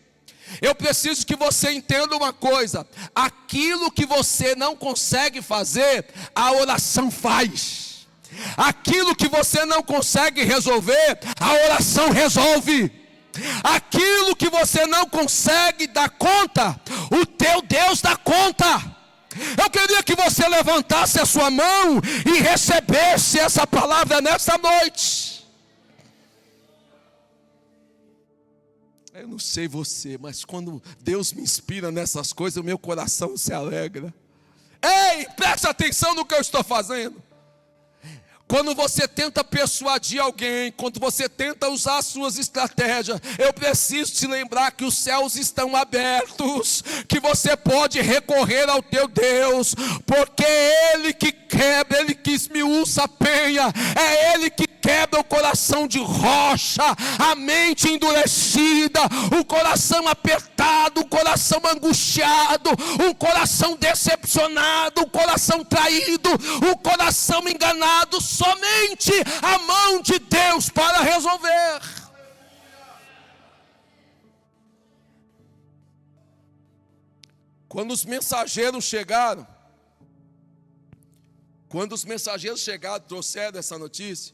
[SPEAKER 1] Eu preciso que você entenda uma coisa: aquilo que você não consegue fazer, a oração faz. Aquilo que você não consegue resolver, a oração resolve. Aquilo que você não consegue dar conta, o teu Deus dá conta. Eu queria que você levantasse a sua mão e recebesse essa palavra nesta noite. Eu não sei você, mas quando Deus me inspira nessas coisas, o meu coração se alegra. Ei, preste atenção no que eu estou fazendo. Quando você tenta persuadir alguém, quando você tenta usar as suas estratégias, eu preciso te lembrar que os céus estão abertos, que você pode recorrer ao teu Deus, porque é Ele que quebra, Ele que esmiuça a penha, é Ele que quebra o coração de rocha, a mente endurecida, o coração apertado, o coração angustiado, um coração decepcionado, o coração traído, o coração enganado. Somente a mão de Deus para resolver. Quando os mensageiros chegaram, trouxeram essa notícia: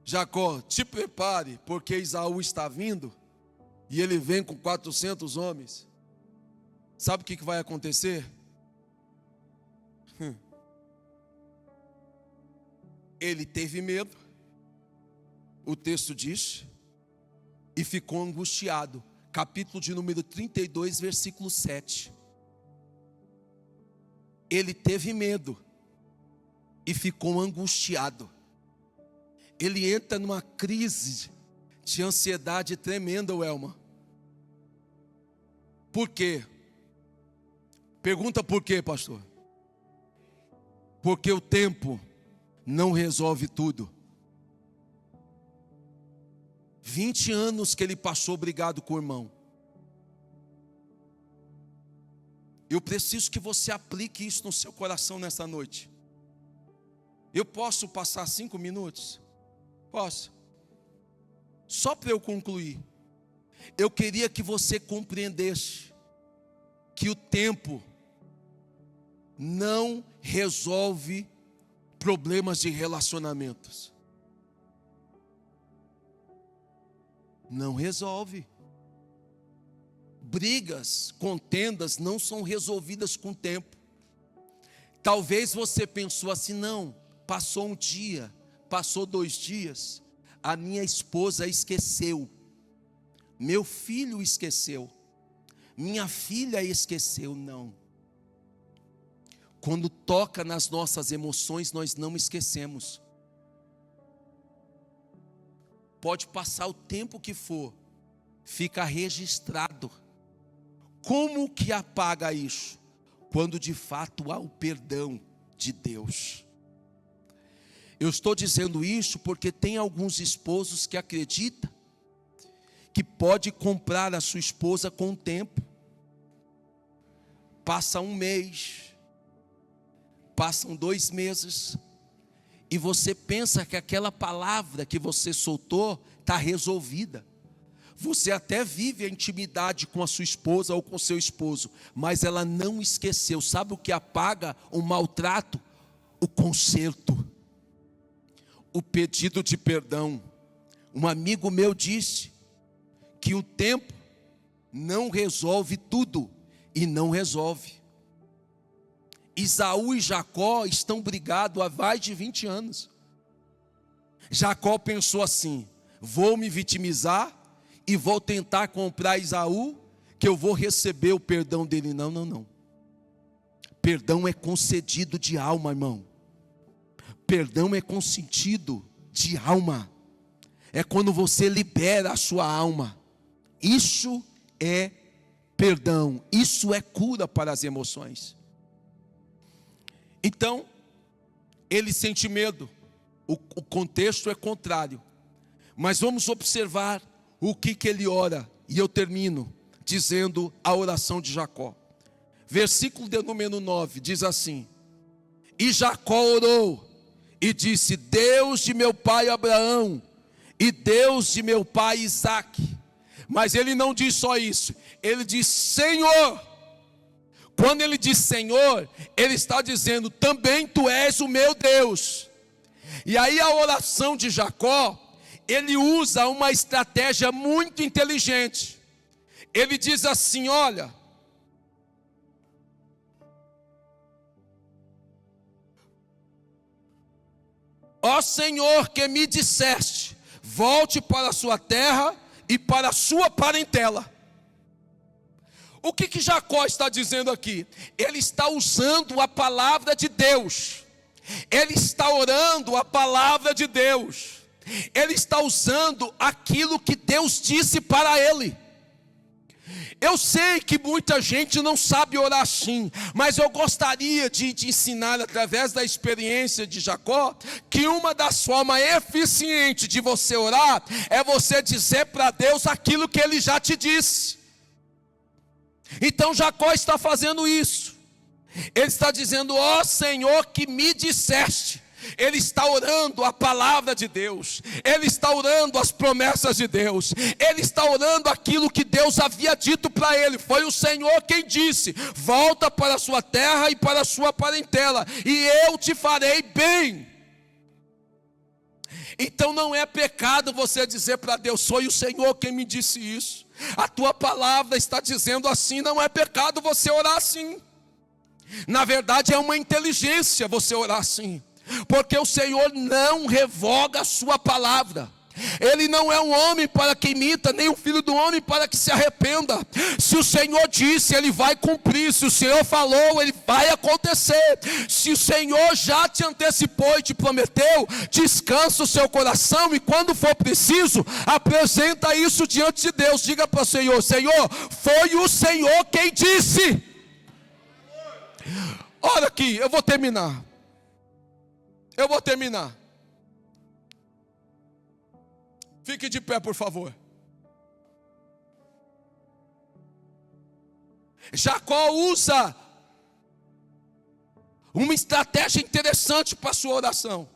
[SPEAKER 1] Jacó, te prepare, porque Esaú está vindo, e ele vem com 400 homens. Sabe o que vai acontecer? Ele teve medo, o texto diz, e ficou angustiado. Capítulo de número 32, versículo 7. Ele teve medo e ficou angustiado. Ele entra numa crise de ansiedade tremenda, Elma. Por quê? Pergunta por quê, pastor? Porque o tempo não resolve tudo. 20 anos que ele passou brigado com o irmão. Eu preciso que você aplique isso no seu coração nessa noite. Eu posso passar 5 minutos? Posso? Só para eu concluir. Eu queria que você compreendesse que o tempo não resolve problemas de relacionamentos. Não resolve. Brigas, contendas não são resolvidas com o tempo. Talvez você pensou assim: não, passou um dia, passou 2 dias, a minha esposa esqueceu, meu filho esqueceu, minha filha esqueceu. Não. Quando toca nas nossas emoções, nós não esquecemos. Pode passar o tempo que for, fica registrado. Como que apaga isso? Quando de fato há o perdão de Deus. Eu estou dizendo isso porque tem alguns esposos que acreditam que pode comprar a sua esposa com o tempo. Passa 1 mês, passam 2 meses, e você pensa que aquela palavra que você soltou está resolvida. Você até vive a intimidade com a sua esposa ou com o seu esposo, mas ela não esqueceu. Sabe o que apaga o maltrato? O conserto, o pedido de perdão. Um amigo meu disse que o tempo não resolve tudo, e não resolve. Esaú e Jacó estão brigados há mais de 20 anos. Jacó pensou assim: vou me vitimizar e vou tentar comprar Esaú, que eu vou receber o perdão dele. Não, não, não. Perdão é concedido de alma, irmão. Perdão é consentido de alma. É quando você libera a sua alma. Isso é perdão. Isso é cura para as emoções. Então, ele sente medo. O contexto é contrário. Mas vamos observar o que ele ora. E eu termino dizendo a oração de Jacó. Versículo de número 9 diz assim: e Jacó orou e disse: Deus de meu pai Abraão e Deus de meu pai Isaque. Mas ele não diz só isso, ele diz Senhor. Quando ele diz Senhor, ele está dizendo: também tu és o meu Deus. E aí a oração de Jacó, ele usa uma estratégia muito inteligente. Ele diz assim: olha, ó Senhor, que me disseste, volte para a sua terra e para a sua parentela. O que Jacó está dizendo aqui? Ele está usando a palavra de Deus. Ele está orando a palavra de Deus. Ele está usando aquilo que Deus disse para ele. Eu sei que muita gente não sabe orar assim, mas eu gostaria de ensinar através da experiência de Jacó, que uma das formas eficientes de você orar, é você dizer para Deus aquilo que Ele já te disse. Então Jacó está fazendo isso. Ele está dizendo: ó Senhor, que me disseste. Ele está orando a palavra de Deus. Ele está orando as promessas de Deus. Ele está orando aquilo que Deus havia dito para ele. Foi o Senhor quem disse: volta para a sua terra e para a sua parentela, e eu te farei bem. Então não é pecado você dizer para Deus: foi o Senhor quem me disse isso. A tua palavra está dizendo assim. Não é pecado você orar assim. Na verdade é uma inteligência você orar assim, porque o Senhor não revoga a sua palavra. Ele não é um homem para que imita, nem um filho do homem para que se arrependa. Se o Senhor disse, Ele vai cumprir. Se o Senhor falou, Ele vai acontecer. Se o Senhor já te antecipou e te prometeu, descansa o seu coração, e quando for preciso, apresenta isso diante de Deus. Diga para o Senhor: Senhor, foi o Senhor quem disse. Olha aqui, eu vou terminar. Fique de pé, por favor. Jacó usa uma estratégia interessante para a sua oração.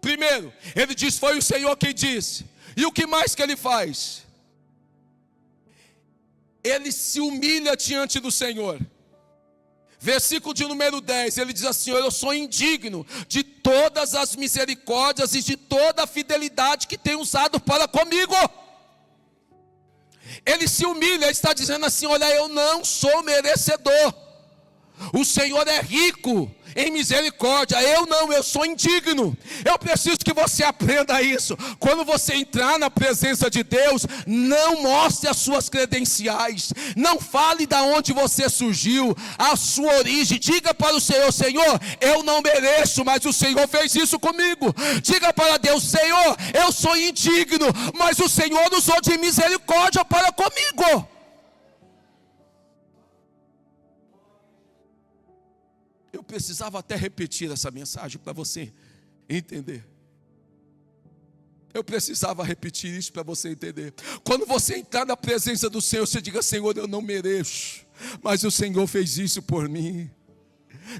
[SPEAKER 1] Primeiro, ele diz: foi o Senhor quem disse. E o que mais que ele faz? Ele se humilha diante do Senhor. Versículo de número 10, ele diz assim: eu sou indigno de todas as misericórdias e de toda a fidelidade que tem usado para comigo. Ele se humilha, ele está dizendo assim: olha, eu não sou merecedor. O Senhor é rico em misericórdia, eu não, eu sou indigno. Eu preciso que você aprenda isso. Quando você entrar na presença de Deus, não mostre as suas credenciais, não fale de onde você surgiu, a sua origem. Diga para o Senhor: Senhor, eu não mereço, mas o Senhor fez isso comigo. Diga para Deus: Senhor, eu sou indigno, mas o Senhor usou de misericórdia para comigo. Eu precisava até repetir essa mensagem para você entender. Eu precisava repetir isso para você entender. Quando você entrar na presença do Senhor, você diga: Senhor, eu não mereço, mas o Senhor fez isso por mim.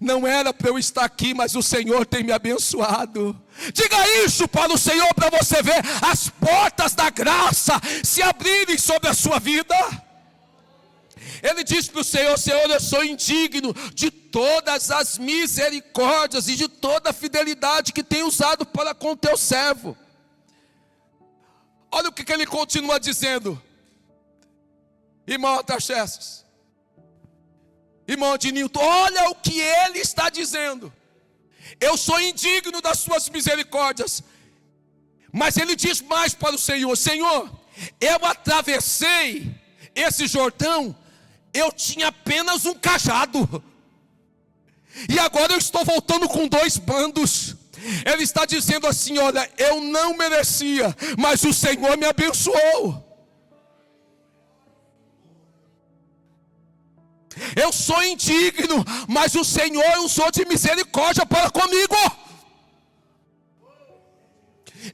[SPEAKER 2] Não era para eu estar aqui, mas o Senhor tem me abençoado. Diga isso para o Senhor, para você ver as portas da graça se abrirem sobre a sua vida. Ele diz para o Senhor: Senhor, eu sou indigno de todas as misericórdias e de toda a fidelidade que tem usado para com o teu servo. Olha o que ele continua dizendo. Irmão Artaxerxes, irmão de Nilton, olha o que ele está dizendo. Eu sou indigno das suas misericórdias. Mas ele diz mais para o Senhor: Senhor, eu atravessei esse Jordão, eu tinha apenas um cajado, e agora eu estou voltando com 2 bandos. Ele está dizendo assim: olha, eu não merecia, mas o Senhor me abençoou. Eu sou indigno, mas o Senhor usou de misericórdia para comigo.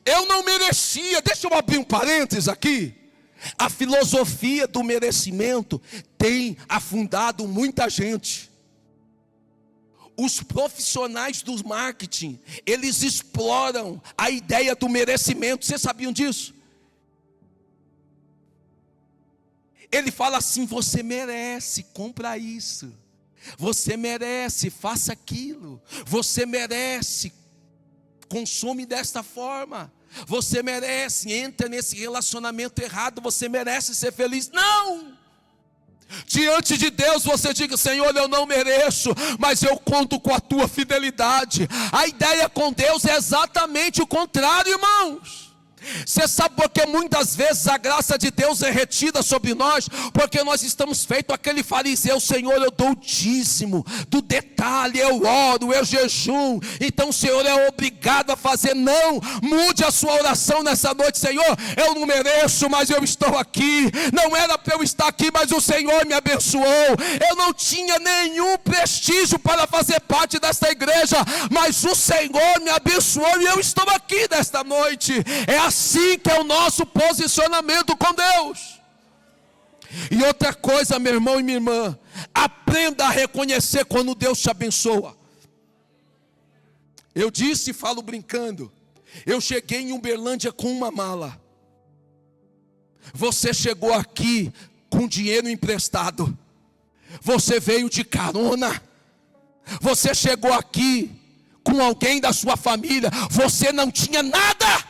[SPEAKER 2] Eu não merecia. Deixa eu abrir um parênteses aqui. A filosofia do merecimento tem afundado muita gente. Os profissionais do marketing, eles exploram a ideia do merecimento. Vocês sabiam disso? Ele fala assim: você merece, compra isso. Você merece, faça aquilo. Você merece, consome desta forma. Você merece, entra nesse relacionamento errado. Você merece ser feliz. Não! Diante de Deus você diga: Senhor, eu não mereço, mas eu conto com a tua fidelidade. A ideia com Deus é exatamente o contrário, irmãos. Você sabe por que muitas vezes a graça de Deus é retida sobre nós? Porque nós estamos feitos aquele fariseu: Senhor, eu dou o dízimo do detalhe, eu oro, eu jejum, então o Senhor é obrigado a fazer. Não, mude a sua oração nessa noite: Senhor, eu não mereço, mas eu estou aqui. Não era para eu estar aqui, mas o Senhor me abençoou. Eu não tinha nenhum prestígio para fazer parte desta igreja, mas o Senhor me abençoou e eu estou aqui nesta noite. É assim que é o nosso posicionamento com Deus. E outra coisa, meu irmão e minha irmã, aprenda a reconhecer quando Deus te abençoa. Eu disse e falo brincando, eu cheguei em Uberlândia com uma mala. Você chegou aqui com dinheiro emprestado. Você veio de carona. Você chegou aqui com alguém da sua família. Você não tinha nada.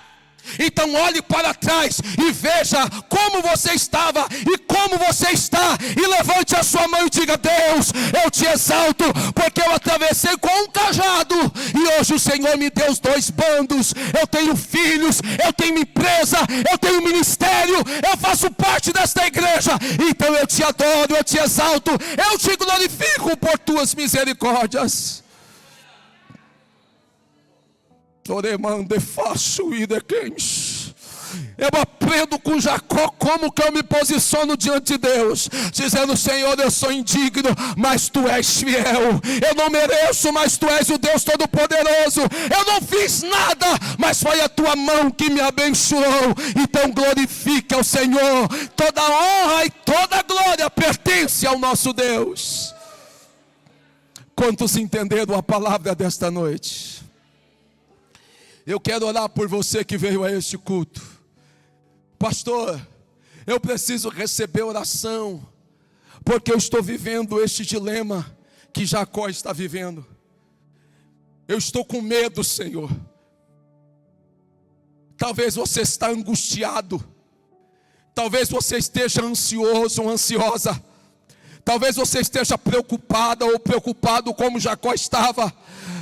[SPEAKER 2] Então olhe para trás e veja como você estava e como você está, e levante a sua mão e diga: Deus, eu te exalto, porque eu atravessei com um cajado e hoje o Senhor me deu os 2 bandos. Eu tenho filhos, eu tenho empresa, eu tenho ministério, eu faço parte desta igreja. Então eu te adoro, eu te exalto, eu te glorifico por tuas misericórdias. Eu aprendo com Jacó como que eu me posiciono diante de Deus, dizendo: Senhor, eu sou indigno, mas tu és fiel. Eu não mereço, mas tu és o Deus Todo-Poderoso. Eu não fiz nada, mas foi a tua mão que me abençoou. Então glorifique ao Senhor. Toda honra e toda glória pertence ao nosso Deus. Quantos entenderam a palavra desta noite? Eu quero orar por você que veio a este culto. Pastor, eu preciso receber oração, porque eu estou vivendo este dilema que Jacó está vivendo. Eu estou com medo, Senhor. Talvez você está angustiado. Talvez você esteja ansioso ou ansiosa. Talvez você esteja preocupada ou preocupado como Jacó estava.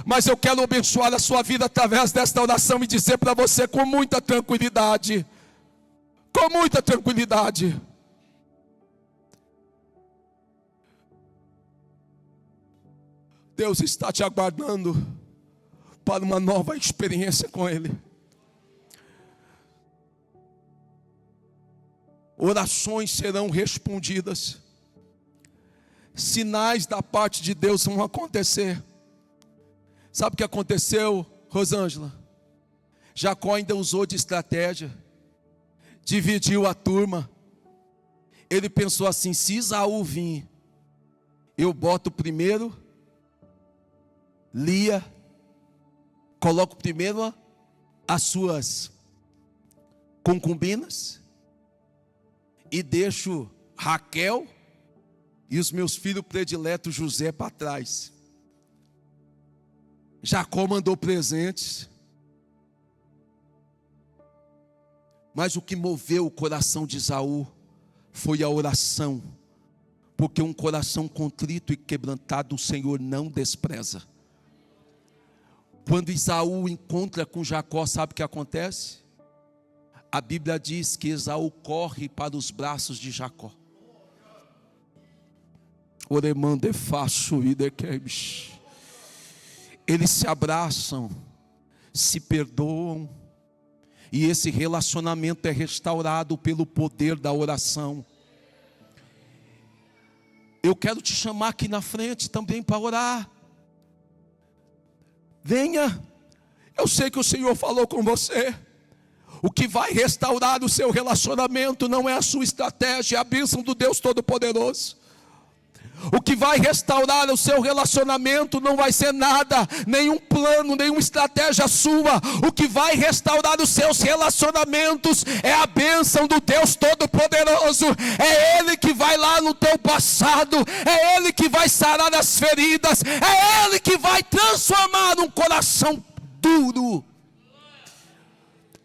[SPEAKER 2] Mas eu quero abençoar a sua vida através desta oração e dizer para você com muita tranquilidade. Com muita tranquilidade. Deus está te aguardando para uma nova experiência com Ele. Orações serão respondidas. Sinais da parte de Deus vão acontecer. Sabe o que aconteceu, Rosângela? Jacó ainda usou de estratégia. Dividiu a turma. Ele pensou assim: se Esaú vir, eu boto primeiro Lia, coloco primeiro as suas concubinas e deixo Raquel e os meus filhos prediletos José para trás. Jacó mandou presentes, mas o que moveu o coração de Esaú foi a oração, porque um coração contrito e quebrantado o Senhor não despreza. Quando Esaú encontra com Jacó, sabe o que acontece? A Bíblia diz que Esaú corre para os braços de Jacó. Eles se abraçam, se perdoam, e esse relacionamento é restaurado pelo poder da oração. Eu quero te chamar aqui na frente também para orar. Venha, eu sei que o Senhor falou com você. O que vai restaurar o seu relacionamento não é a sua estratégia, é a bênção do Deus Todo-Poderoso. O que vai restaurar o seu relacionamento não vai ser nada, nenhum plano, nenhuma estratégia sua. O que vai restaurar os seus relacionamentos é a bênção do Deus Todo-Poderoso. É Ele que vai lá no teu passado, é Ele que vai sarar as feridas, é Ele que vai transformar um coração duro.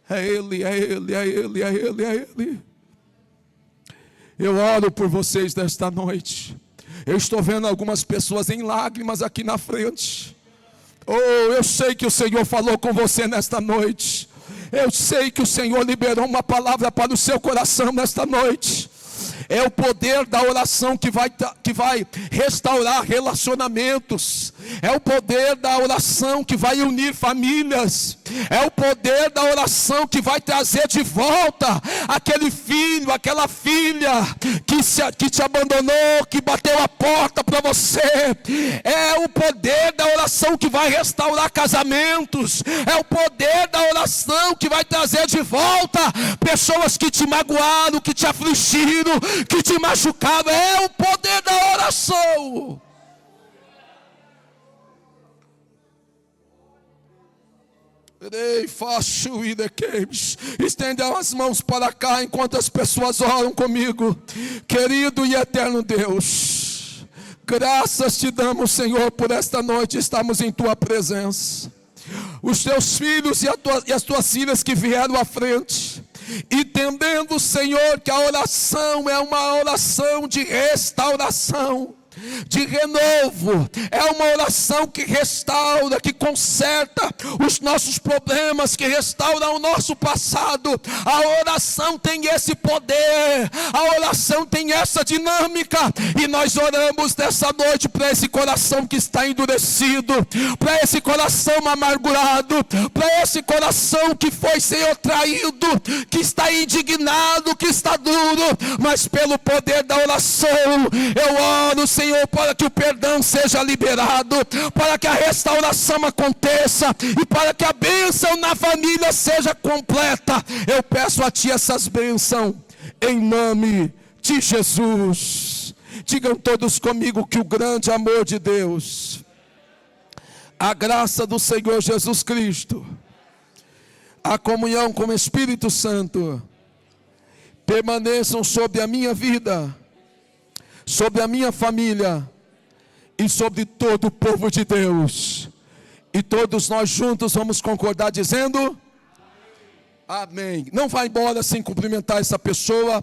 [SPEAKER 2] É Ele, é Ele, é Ele, é Ele, é Ele. Eu oro por vocês nesta noite. Eu estou vendo algumas pessoas em lágrimas aqui na frente. Oh, eu sei que o Senhor falou com você nesta noite. Eu sei que o Senhor liberou uma palavra para o seu coração nesta noite. É o poder da oração que vai restaurar relacionamentos. É o poder da oração que vai unir famílias. É o poder da oração que vai trazer de volta aquele filho, aquela filha que te abandonou, que bateu a porta para você. É o poder da oração que vai restaurar casamentos. É o poder da oração que vai trazer de volta pessoas que te magoaram, que te afligiram, que te machucaram. É o poder da oração. Estende as mãos para cá enquanto as pessoas oram comigo. Querido e eterno Deus, graças te damos, Senhor, por esta noite estamos em tua presença. Os teus filhos e as tuas filhas que vieram à frente, entendendo, Senhor, que a oração é uma oração de restauração, de renovo. É uma oração que restaura, que conserta os nossos problemas, que restaura o nosso passado. A oração tem esse poder, a oração tem essa dinâmica, e nós oramos nessa noite para esse coração que está endurecido, para esse coração amargurado, para esse coração que foi, Senhor, traído, que está indignado, que está duro, mas pelo poder da oração, eu oro, Senhor, para que o perdão seja liberado, para que a restauração aconteça e para que a bênção na família seja completa. Eu peço a Ti essas bênçãos, em nome de Jesus. Digam todos comigo que o grande amor de Deus, a graça do Senhor Jesus Cristo, a comunhão com o Espírito Santo, permaneçam sobre a minha vida, sobre a minha família e sobre todo o povo de Deus. E todos nós juntos vamos concordar dizendo amém. Não vá embora sem cumprimentar essa pessoa.